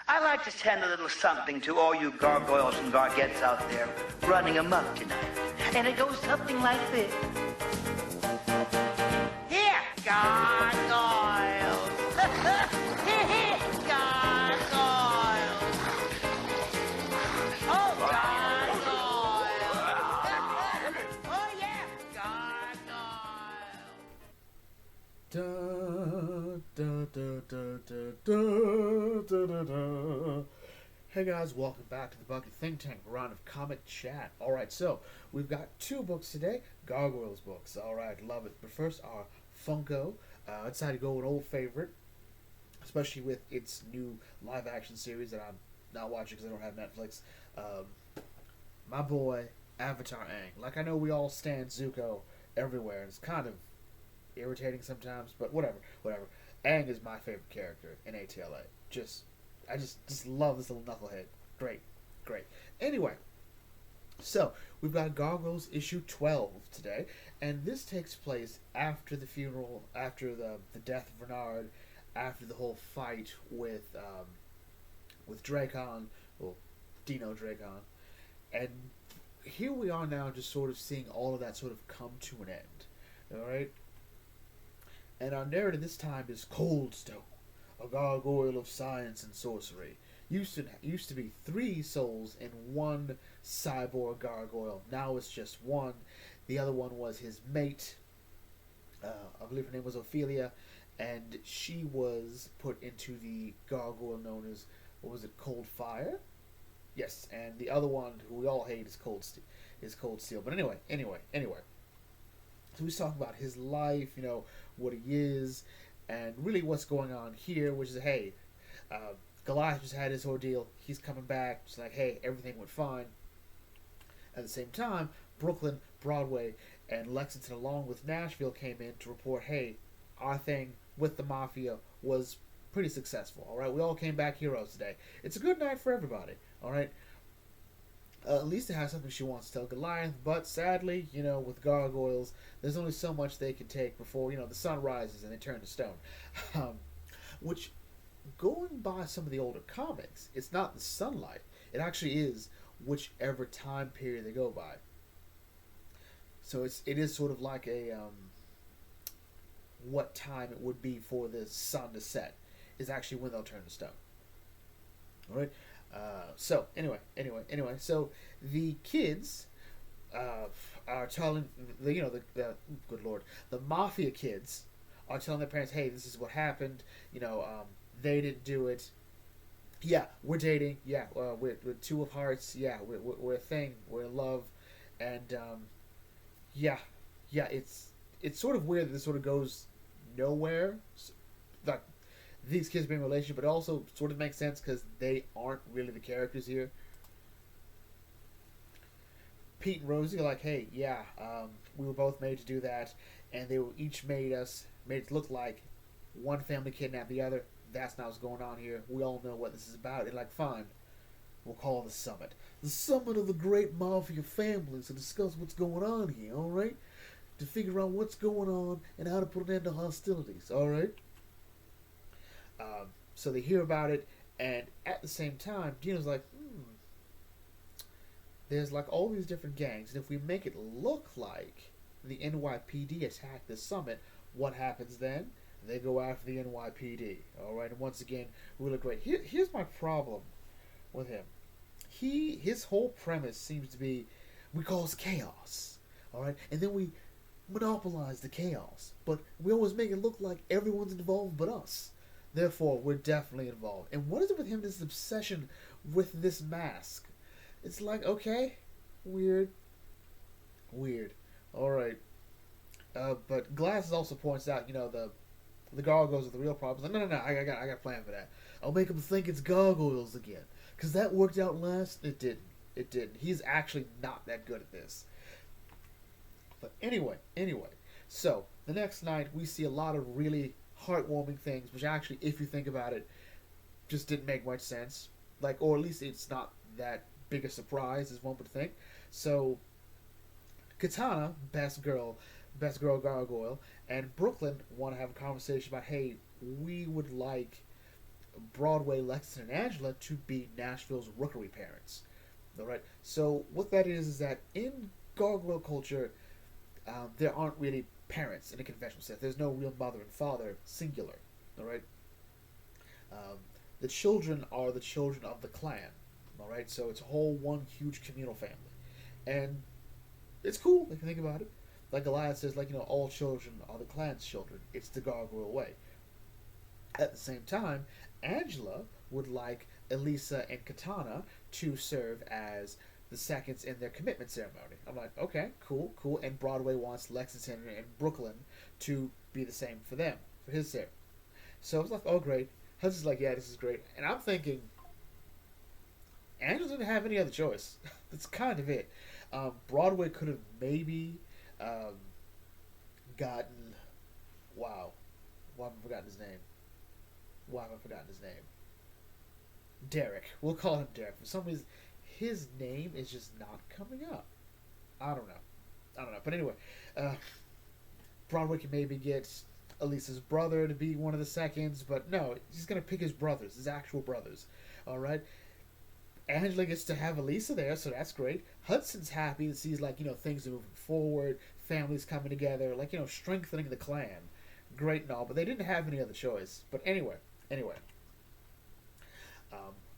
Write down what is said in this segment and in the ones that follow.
I'd like to send a little something to all you gargoyles and gargettes out there running amok tonight. And it goes something like this. Here, gargoyles! Here, gargoyles! Oh, gargoyles! Oh, yeah, gargoyles! Da, da, da, da, da, da, da, da. Hey guys, welcome back to the Bucket Think Tank, round of comic chat. Alright, so we've got two books today, Gargoyles books. Alright, love it. But first, our Funko. I decided to go with an old favorite, especially with its new live action series that I'm not watching because I don't have Netflix. My boy, Avatar Aang. Like, I know we all stand Zuko everywhere, and it's kind of irritating sometimes, but whatever. Aang is my favorite character in ATLA. I just love this little knucklehead. Great. Anyway, so we've got Gargoyles issue 12 today, and this takes place after the funeral, after the death of Bernard, after the whole fight with Dracon, well, Dino Dracon, and here we are now, just sort of seeing all of that sort of come to an end. All right. And our narrative this time is Coldstone, a gargoyle of science and sorcery. Used to be 3 souls in one cyborg gargoyle. Now it's just one. The other one was his mate. I believe her name was Ophelia, and she was put into the gargoyle known as, what was it, Cold Fire? Yes, and the other one, who we all hate, is Cold Steel. But anyway. So he's talking about his life, what he is, and really what's going on here, which is, hey, Goliath just had his ordeal. He's coming back. It's like, hey, everything went fine. At the same time, Brooklyn, Broadway, and Lexington, along with Nashville, came in to report, hey, our thing with the Mafia was pretty successful. All right, we all came back heroes today. It's a good night for everybody. All right. Lisa has something she wants to tell Goliath, but sadly, with gargoyles, there's only so much they can take before, the sun rises and they turn to stone. Which, going by some of the older comics, it's not the sunlight. It actually is whichever time period they go by. So it is sort of like a, what time it would be for the sun to set is actually when they'll turn to stone. All right? So anyway, so the kids are telling the good lord, the Mafia kids are telling their parents, hey, this is what happened. They didn't do it. Yeah, we're dating. Yeah, we're 2 of hearts. Yeah, we're a thing. We're in love, and yeah, it's sort of weird that this sort of goes nowhere. Like, these kids being in a relationship, but it also sort of makes sense because they aren't really the characters here. Pete and Rosie are like, hey, yeah, we were both made to do that, and they were each made it look like one family kidnapped the other. That's not what's going on here. We all know what this is about. And like, fine, we'll call it the summit. The summit of the great Mafia families to discuss what's going on here, all right? To figure out what's going on and how to put an end to hostilities, all right? So they hear about it, and at the same time, Dino's like, there's like all these different gangs, and if we make it look like the NYPD attacked the summit, what happens then? They go after the NYPD, alright? And once again, we look great. Here's my problem with him. His whole premise seems to be, we cause chaos, alright? And then we monopolize the chaos, but we always make it look like everyone's involved but us. Therefore, we're definitely involved. And what is it with him, this obsession with this mask? It's like, okay, weird. Alright. But Glasses also points out, the gargoyles are the real problem. Like, no, I got a plan for that. I'll make him think it's gargoyles again. Because that worked out last. It didn't. He's actually not that good at this. But anyway. So, the next night, we see a lot of really heartwarming things, which actually, if you think about it, just didn't make much sense. Like, or at least it's not that big a surprise as one would think. So, Katana, best girl gargoyle, and Brooklyn want to have a conversation about, hey, we would like Broadway, Lexington, and Angela to be Nashville's rookery parents. All right. So what that is that in gargoyle culture, there aren't really parents in a conventional sense. There's no real mother and father, singular. All right. Um, the children are the children of the clan. All right. So it's a whole one huge communal family, and it's cool if you think about it. Like Goliath says, like, all children are the clan's children. It's the gargoyle way. At the same time, Angela would like Elisa and Katana to serve as the seconds in their commitment ceremony. I'm like, okay, cool, cool. And Broadway wants Lexington and Brooklyn to be the same for them, for his ceremony. So I was like, oh, great. Hudson's like, yeah, this is great. And I'm thinking, Angela didn't have any other choice. That's kind of it. Broadway could have maybe gotten, wow, why have I forgotten his name? Why have I forgotten his name? Derek. We'll call him Derek. For some reason, his name is just not coming up. I don't know. But anyway, Broadway can maybe get Elisa's brother to be one of the seconds, but no, he's going to pick his brothers, his actual brothers. All right? Angela gets to have Elisa there, so that's great. Hudson's happy to see, like, things are moving forward, families coming together, like, strengthening the clan. Great and all, but they didn't have any other choice. But anyway.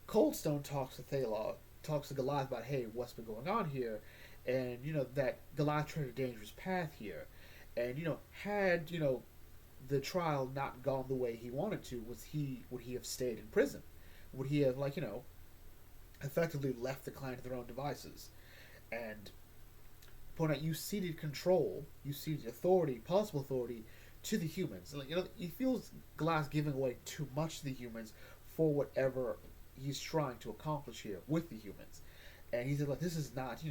Coldstone talks to Goliath about, hey, what's been going on here, and that Goliath treaded a dangerous path here, and had the trial not gone the way he wanted to, would he have stayed in prison? Would he have effectively left the clan to their own devices? And point out, you ceded control, you ceded authority, possible authority, to the humans. He feels Goliath giving away too much to the humans for whatever he's trying to accomplish here with the humans. And he said, like, this is not,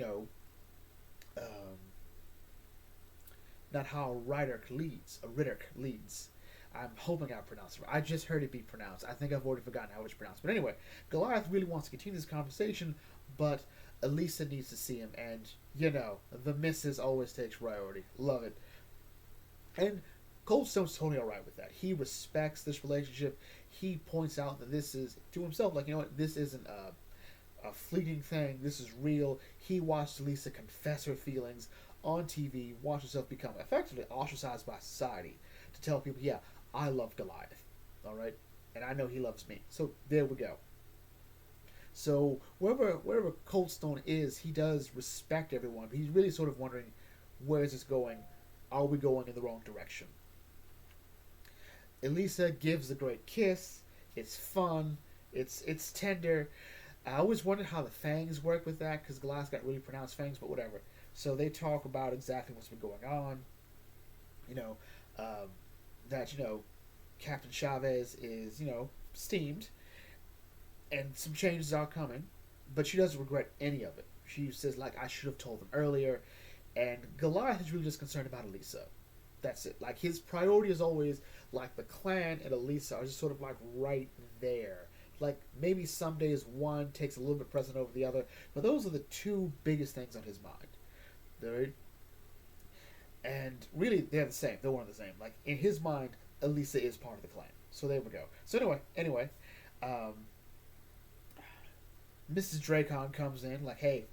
not how a Riddick leads. I'm hoping I pronounced it right. I just heard it be pronounced. I think I've already forgotten how it's pronounced. But anyway, Goliath really wants to continue this conversation, but Elisa needs to see him, and, the missus always takes priority. Love it. And Coldstone's totally alright with that. He respects this relationship. He points out that this is, to himself, like, this isn't a fleeting thing. This is real. He watched Elisa confess her feelings on TV, watch herself become effectively ostracized by society, to tell people, yeah, I love Goliath. Alright? And I know he loves me. So, there we go. So, wherever Coldstone is, he does respect everyone, but he's really sort of wondering, where is this going? Are we going in the wrong direction? Elisa gives a great kiss. It's fun. It's tender. I always wondered how the fangs work with that, because Goliath got really pronounced fangs, but whatever. So they talk about exactly what's been going on. That, Captain Chavez is, steamed, and some changes are coming, but she doesn't regret any of it. She says, like, I should have told them earlier, and Goliath is really just concerned about Elisa. That's it. Like, his priority is always, like, the clan and Elisa are just sort of, like, right there. Like, maybe some days one takes a little bit precedent over the other, but those are the two biggest things on his mind. Right? And really, they're the same. They're one and the same. Like, in his mind, Elisa is part of the clan. So there we go. So anyway, Mrs. Dracon comes in, like, hey,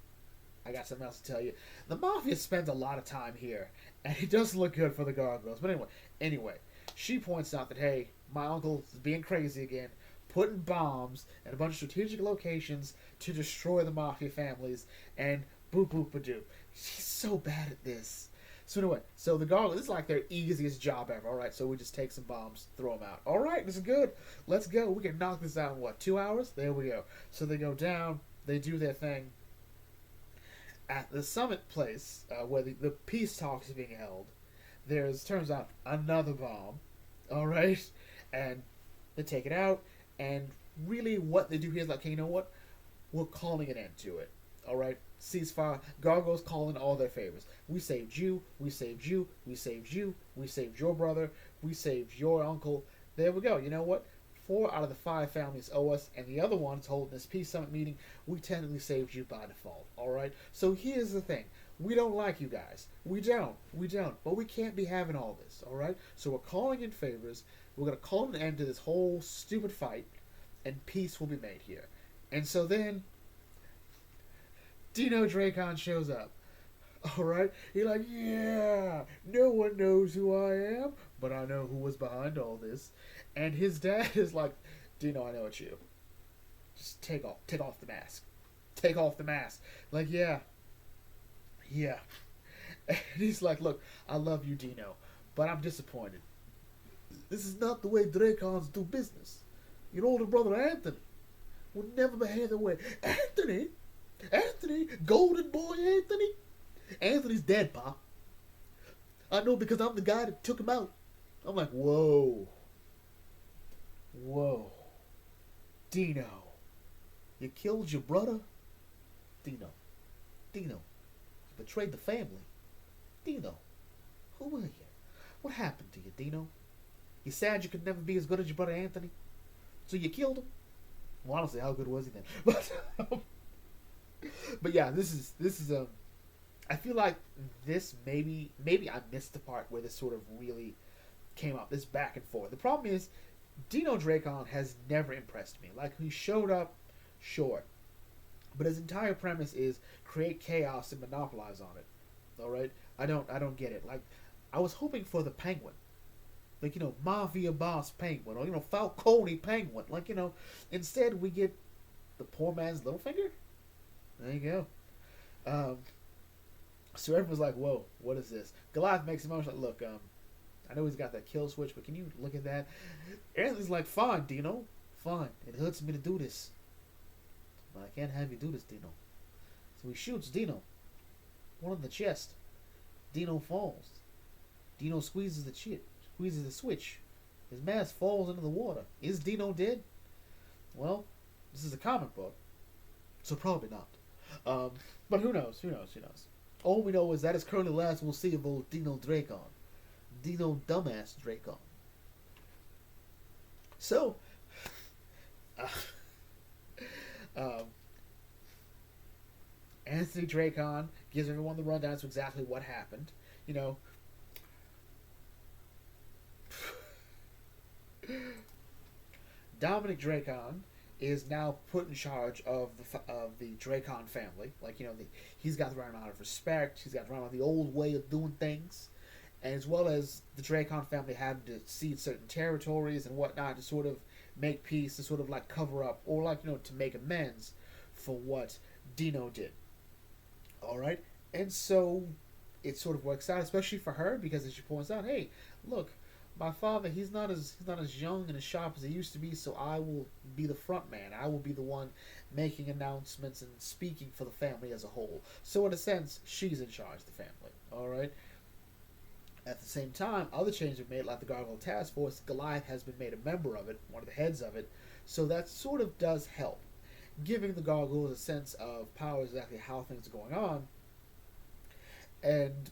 I got something else to tell you. The Mafia spends a lot of time here, and it doesn't look good for the Gargoyles. But anyway, she points out that, hey, my uncle is being crazy again, putting bombs at a bunch of strategic locations to destroy the Mafia families, and boop boop ba doop. She's so bad at this. So anyway, so the Gargoyles, this is like their easiest job ever. Alright, so we just take some bombs, throw them out. Alright, this is good. Let's go. We can knock this out in, 2 hours? There we go. So they go down, they do their thing. At the summit place, where the peace talks are being held, turns out, another bomb. Alright? And they take it out, and really what they do here is like, okay, you know what? We're calling an end to it. Alright? Ceasefire. Gargoyles call in all their favors. We saved you, we saved you, we saved you, we saved your brother, we saved your uncle. There we go. You know what? 4 out of the 5 families owe us, and the other ones holding this peace summit meeting, we technically saved you by default. Alright? So here's the thing. We don't like you guys. We don't. But we can't be having all this. Alright? So we're calling in favors. We're going to call an end to this whole stupid fight. and peace will be made here. And so then, Dino Dracon shows up. Alright? You're like, yeah, no one knows who I am, but I know who was behind all this. And his dad is like, Dino, I know it's you. Just take off the mask. Take off the mask. Like, yeah. And he's like, look, I love you, Dino, but I'm disappointed. This is not the way Dracons do business. Your older brother, Anthony, would never behave that way. Anthony? Golden boy Anthony? Anthony's dead, Pa. I know because I'm the guy that took him out. I'm like, whoa. Dino, you killed your brother? Dino, you betrayed the family. Dino, who are you? What happened to you, Dino? You sad you could never be as good as your brother Anthony? So you killed him? Well, honestly, how good was he then? But yeah, this is I feel like this maybe I missed the part where this sort of really came up, this back and forth. The problem is, Dino Dracon has never impressed me. Like, he showed up, sure, but his entire premise is create chaos and monopolize on it. All right, I don't get it. Like, I was hoping for the Penguin, like, Mafia boss Penguin, or Falcone Penguin. Like, instead we get the poor man's Littlefinger. There you go. So everyone's like, whoa, what is this? Goliath makes him like, look, I know he's got that kill switch, but can you look at that? Anthony's like, fine, Dino, fine. It hurts me to do this, but I can't have you do this, Dino. So he shoots Dino, one in the chest. Dino falls. Dino squeezes the switch. His mask falls into the water. Is Dino dead? Well, this is a comic book, so probably not. But who knows? All we know is that is currently the last we'll see of old Dino Dracon. Dino Dumbass Dracon. So, Anthony Dracon gives everyone the rundown as to exactly what happened. Dominic Dracon is now put in charge of the Dracon family. Like, he's got the right amount of respect. He's got the right amount of the old way of doing things. And as well as the Dracon family having to cede certain territories and whatnot to sort of make peace, to sort of like cover up, or like, to make amends for what Dino did. Alright? And so it sort of works out, especially for her, because as she points out, hey, look, my father, he's not as young and as sharp as he used to be, so I will be the front man. I will be the one making announcements and speaking for the family as a whole. So in a sense, she's in charge of the family. Alright? At the same time, other changes are made, like the Gargoyle Task Force. Goliath has been made a member of it, one of the heads of it, so that sort of does help, giving the Gargoyles a sense of power, exactly how things are going on. And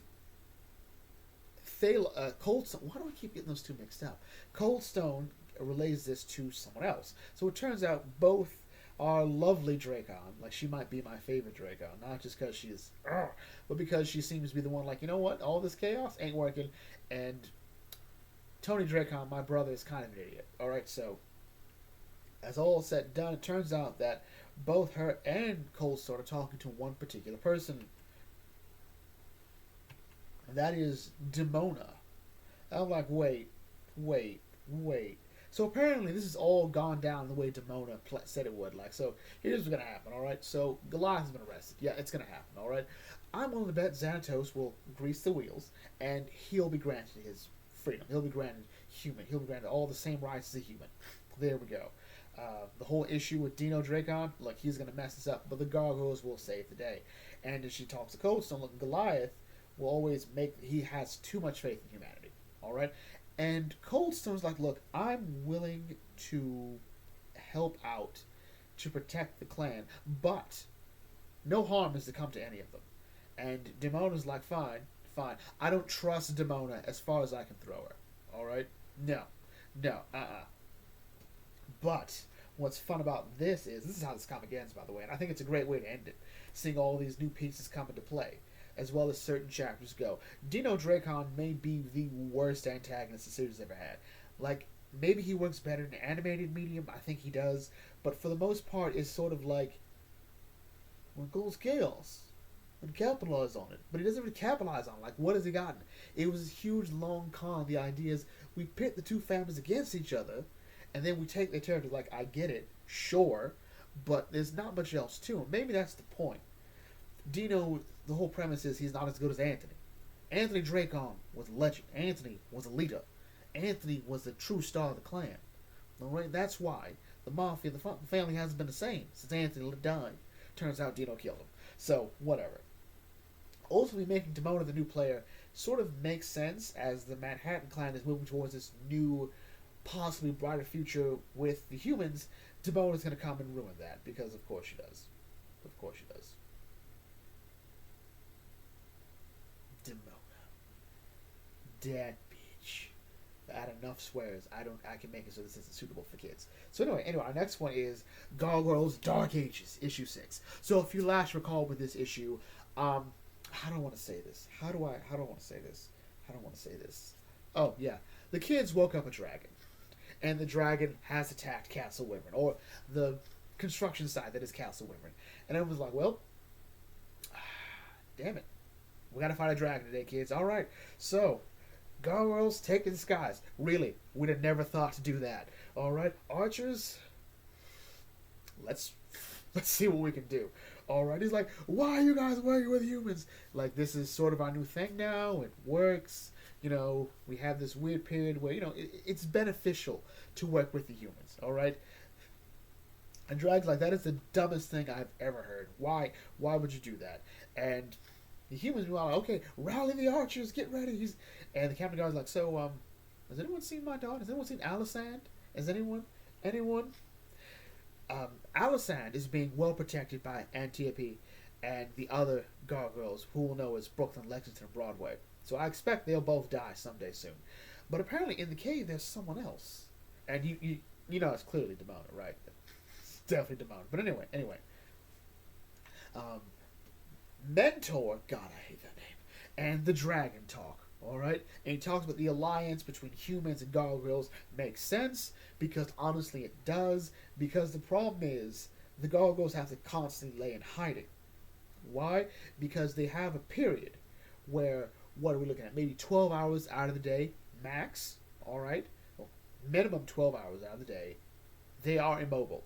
Coldstone, why do I keep getting those two mixed up? Coldstone relays this to someone else. So it turns out both are lovely Dracon. Like, she might be my favorite Dracon, not just because she's, but because she seems to be the one, like, you know what, all this chaos ain't working, and Tony Dracon, my brother, is kind of an idiot. Alright, so, as all said and done, it turns out that both her and Coldstone are talking to one particular person, and that is Demona. I'm like, wait. So apparently this has all gone down the way Demona said it would. Like, so here's what's gonna happen, alright? So Goliath has been arrested. Yeah, it's gonna happen, alright? I'm willing to bet Xanatos will grease the wheels, and he'll be granted his freedom. He'll be granted human. He'll be granted all the same rights as a human. There we go. The whole issue with Dino Dracon, look, he's gonna mess this up, but the Gargoyles will save the day. And as she talks to Coldstone, look, Goliath will always he has too much faith in humanity, alright? And Coldstone's like, look, I'm willing to help out to protect the clan, but no harm is to come to any of them. And Demona's like, fine. I don't trust Demona as far as I can throw her. Alright? No. But what's fun about this is how this comic ends, by the way, and I think it's a great way to end it, seeing all these new pieces come into play, as well as certain chapters go. Dino Dracon may be the worst antagonist the series ever had. Like, Maybe he works better in an animated medium. I think he does. But for the most part, it's sort of like, when goes chaos and capitalize on it. But he doesn't really capitalize on it. Like, what has he gotten? It was a huge, long con. The idea is we pit the two families against each other, and then we take their territory. Like, I get it, sure, but there's not much else to him. Maybe that's the point. Dino, the whole premise is he's not as good as Anthony. Anthony Dracon was a legend. Anthony was a leader. Anthony was the true star of the clan. Alright, that's why the mafia, the family hasn't been the same since Anthony died. Turns out Dino killed him. So, whatever. Ultimately, making Demona the new player sort of makes sense as the Manhattan clan is moving towards this new, possibly brighter future with the humans. Demona's going to come and ruin that, because of course she does. Of course she does. Demona. That bitch. I had enough swears. I can make it so this isn't suitable for kids. So anyway, our next one is Gargoyles Dark Ages, issue 6. So if you last recall with this issue, how do I want to say this? How do I want to say this? How do I want to say this? Oh yeah, the kids woke up a dragon, and the dragon has attacked Castle Wyvern, or the construction site that is Castle Wyvern, and everyone's like, well, damn it, we gotta fight a dragon today, kids. All right, so. Gargoyles take to the skies. Really, we'd have never thought to do that. All right, archers. Let's see what we can do. All right, he's like, why are you guys working with humans? Like, this is sort of our new thing now. It works. You know, we have this weird period where it's beneficial to work with the humans. All right. And Drag's like, that is the dumbest thing I've ever heard. Why? Why would you do that? And the humans were like, okay, rally the archers, get ready. And the Captain Guard's like, so, has anyone seen my daughter? Has anyone seen Alisand? Has anyone? Alisand is being well protected by Antiope and the other gargoyles, who will know as Brooklyn, Lexington, and Broadway. So I expect they'll both die someday soon. But apparently in the cave there's someone else. And you know it's clearly Demona, right? It's definitely Demona. But anyway. Mentor, God, I hate that name, and the Dragon talk, alright? And he talks about the alliance between humans and gargoyles makes sense, because honestly it does, because the problem is, the gargoyles have to constantly lay in hiding. Why? Because they have a period where, what are we looking at, maybe 12 hours out of the day, max, alright? Well, minimum 12 hours out of the day, they are immobile.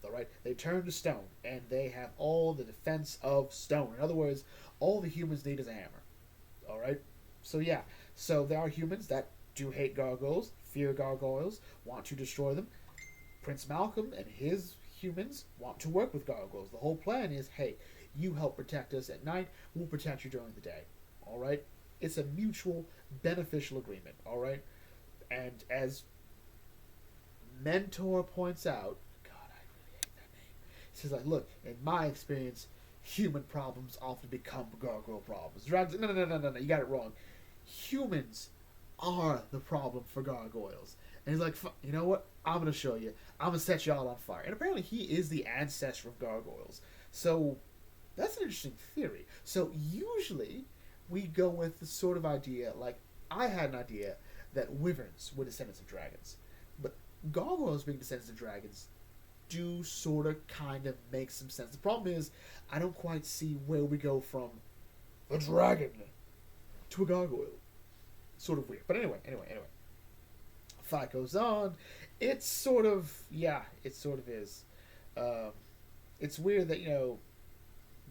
Alright, they turn to stone, and they have all the defense of stone. In other words, all the humans need is a hammer. Alright, so yeah, so there are humans that do hate gargoyles, fear gargoyles, want to destroy them. Prince Malcolm and his humans want to work with gargoyles. The whole plan is, hey, you help protect us at night, we'll protect you during the day. Alright, it's a mutual beneficial agreement. Alright, and as Mentor points out, says, like, look, in my experience, human problems often become gargoyle problems. Drag's like, no, you got it wrong. Humans are the problem for gargoyles. And he's like, you know what? I'm going to show you. I'm going to set y'all on fire. And apparently he is the ancestor of gargoyles. So that's an interesting theory. So usually we go with the sort of idea, like, I had an idea that wyverns were descendants of dragons. But gargoyles being descendants of dragons do sort of kind of make some sense. The problem is, I don't quite see where we go from a dragon to a gargoyle. Sort of weird. But anyway. Fight goes on. It's sort of, yeah, it sort of is. It's weird that,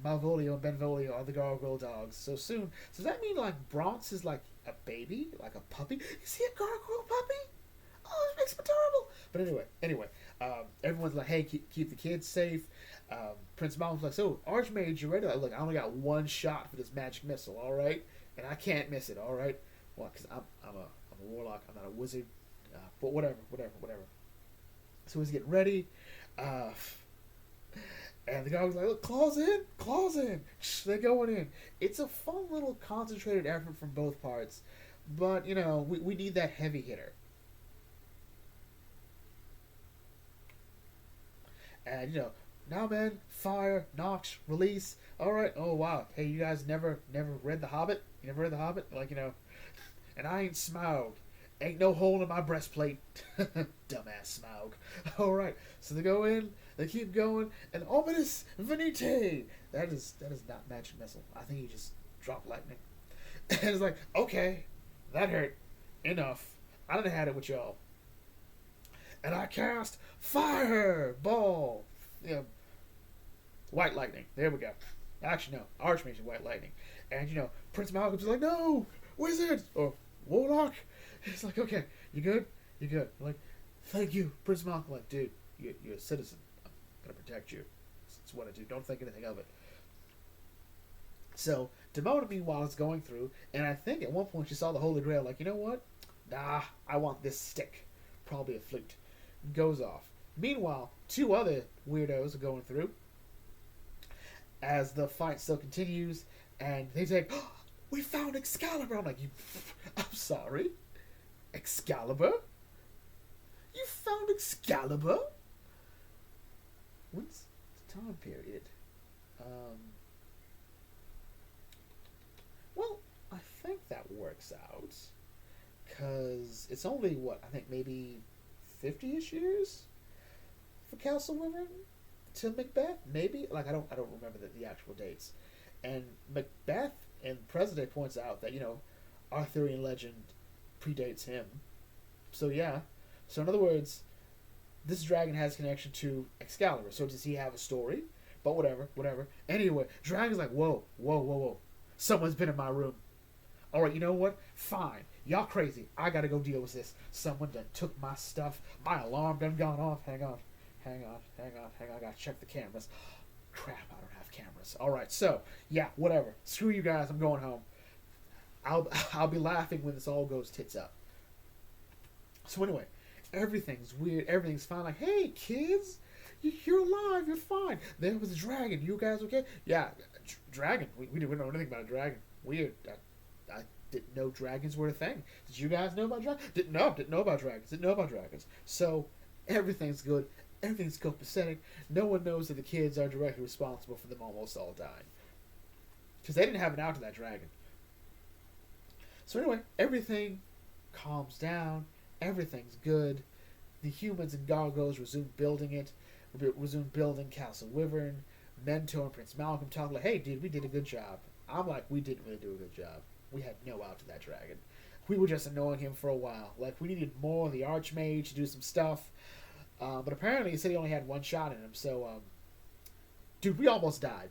Malvolio and Benvolio are the gargoyle dogs so soon. So does that mean, like, Bronx is like a baby? Like a puppy? Is he a gargoyle puppy? Oh, it makes me adorable. But anyway, everyone's like, hey, keep the kids safe. Prince Malcolm's like, so, Archmage, you ready? Like, look, I only got one shot for this magic missile, all right? And I can't miss it, all right? Well, because I'm a warlock, I'm not a wizard. But whatever. So he's getting ready. And the guy was like, look, claws in. They're going in. It's a fun little concentrated effort from both parts. But, we need that heavy hitter. And, now, man, fire, Nox, release. All right. Oh, wow. Hey, you guys never read The Hobbit? You never read The Hobbit? Like, and I ain't Smaug. Ain't no hole in my breastplate. Dumbass Smaug. Alright, so they go in, they keep going, and ominous venite. That is not magic missile. I think he just dropped lightning. And it's like, okay, that hurt. Enough. I done had it with y'all. And I cast fireball. You know, white lightning. There we go. Actually, no. Archmage and white lightning. And, Prince Malcolm's like, no, wizard, or warlock. It's like, okay, you good? You good. I'm like, thank you, Prince Malcolm. Like, dude, you're a citizen. I'm going to protect you. It's what I do. Don't think anything of it. So, Demona, meanwhile, is going through, and I think at one point she saw the Holy Grail, like, you know what? Nah, I want this stick. Probably a flute. Goes off. Meanwhile, two other weirdos are going through as the fight still continues, and they say, oh, we found Excalibur. I'm like, I'm sorry? Excalibur? You found Excalibur? When's the time period? Well, I think that works out. Because it's only, I think maybe 50-ish years for Castle Wyvern to Macbeth? Maybe? Like, I don't remember the actual dates. And Macbeth in present day points out that, Arthurian legend predates him. So, yeah. So, in other words, this dragon has connection to Excalibur. So, does he have a story? But whatever. Anyway, dragon's like, whoa. Someone's been in my room. Alright, you know what? Fine. Y'all crazy. I gotta go deal with this. Someone done took my stuff. My alarm done gone off. Hang on. I gotta check the cameras. Crap, I don't have cameras. Alright, so, yeah, whatever. Screw you guys, I'm going home. I'll be laughing when this all goes tits up. So anyway, everything's weird. Everything's fine. Like, hey, kids, you're alive. You're fine. There was a dragon. You guys okay? Yeah, dragon. We didn't know anything about a dragon. Weird. I didn't know dragons were a thing. Did you guys know about dragons? Didn't know about dragons. So everything's good. Everything's copacetic. No one knows that the kids are directly responsible for them almost all dying. Because they didn't have an out to that dragon. So anyway, everything calms down. Everything's good. The humans and gargoyles resume building Castle Wyvern. Mentor and Prince Malcolm talk like, hey, dude, we did a good job. I'm like, we didn't really do a good job. We had no out to that dragon. We were just annoying him for a while. Like, we needed more of the Archmage to do some stuff. But apparently he said he only had one shot in him. So, dude, we almost died.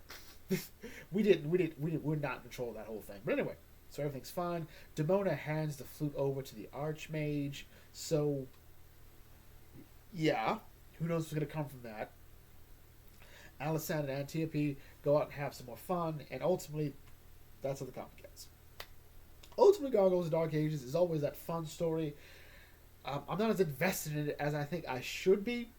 We're not in control of that whole thing. But anyway, so everything's fine. Demona hands the flute over to the Archmage. So, yeah, who knows what's going to come from that. Alysanne and Antiope go out and have some more fun, and ultimately, that's how the comic gets. Ultimately, Gargoyles and Dark Ages is always that fun story. I'm not as invested in it as I think I should be,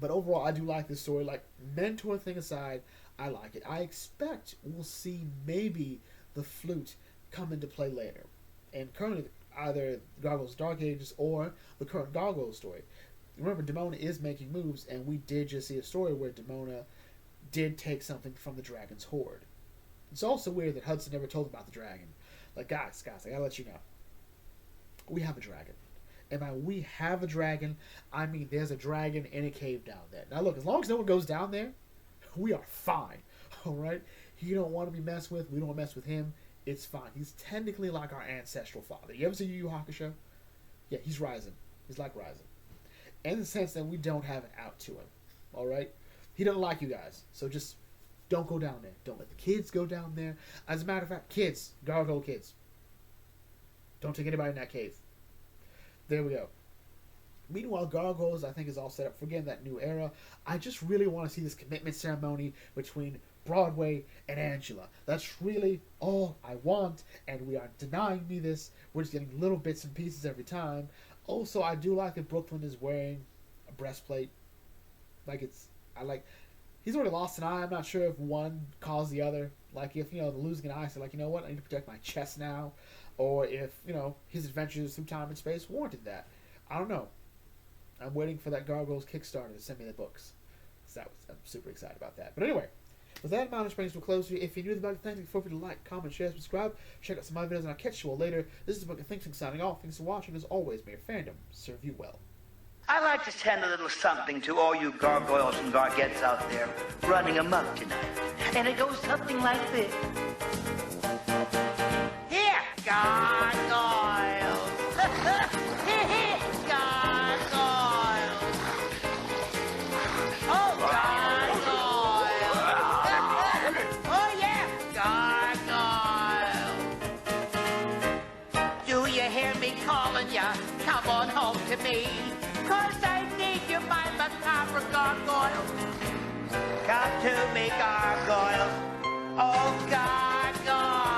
but overall, I do like this story. Like, mentor thing aside, I like it. I expect we'll see maybe the flute come into play later, and currently, either Gargoyles Dark Ages or the current Gargoyle story. Remember, Demona is making moves, and we did just see a story where Demona did take something from the dragon's hoard. It's also weird that Hudson never told about the dragon. Like, guys, I gotta let you know. We have a dragon. And by we have a dragon, I mean there's a dragon in a cave down there. Now look, as long as no one goes down there, we are fine. Alright? You don't want to be messed with, we don't want to mess with him. It's fine. He's technically like our ancestral father. You ever see Yu Yu Hakusho? Yeah, he's Ryzen. He's like Ryzen. In the sense that we don't have an out to him. Alright? He doesn't like you guys. So just don't go down there. Don't let the kids go down there. As a matter of fact, kids, gargoyle kids, don't take anybody in that cave. There we go. Meanwhile, Gargoyles, I think, is all set up for, again, that new era. I just really want to see this commitment ceremony between Broadway and Angela. That's really all I want, and we aren't denying me this. We're just getting little bits and pieces every time. Also, I do like that Brooklyn is wearing a breastplate. He's already lost an eye. I'm not sure if one caused the other. Like, if, the losing an eye, so, like, you know what, I need to protect my chest now. Or if, his adventures through time and space warranted that. I don't know. I'm waiting for that Gargoyles Kickstarter to send me the books. So I'm super excited about that. But anyway, With that amount of brings to a close. If you're new to the Book of Thinking, feel free to like, comment, share, subscribe. Check out some of my videos, and I'll catch you all later. This is the Book of Thinking signing off. Thanks for watching. As always, may your fandom serve you well. I'd like to send a little something to all you gargoyles and gargettes out there running amok tonight. And it goes something like this. Here, gargoyles! Here, gargoyles! Oh, gargoyles! Oh, yeah, gargoyles! Do you hear me calling ya? Come on home to me. 'Cause I need you, my macabre gargoyle. Come to me, gargoyle. Oh, gargoyle.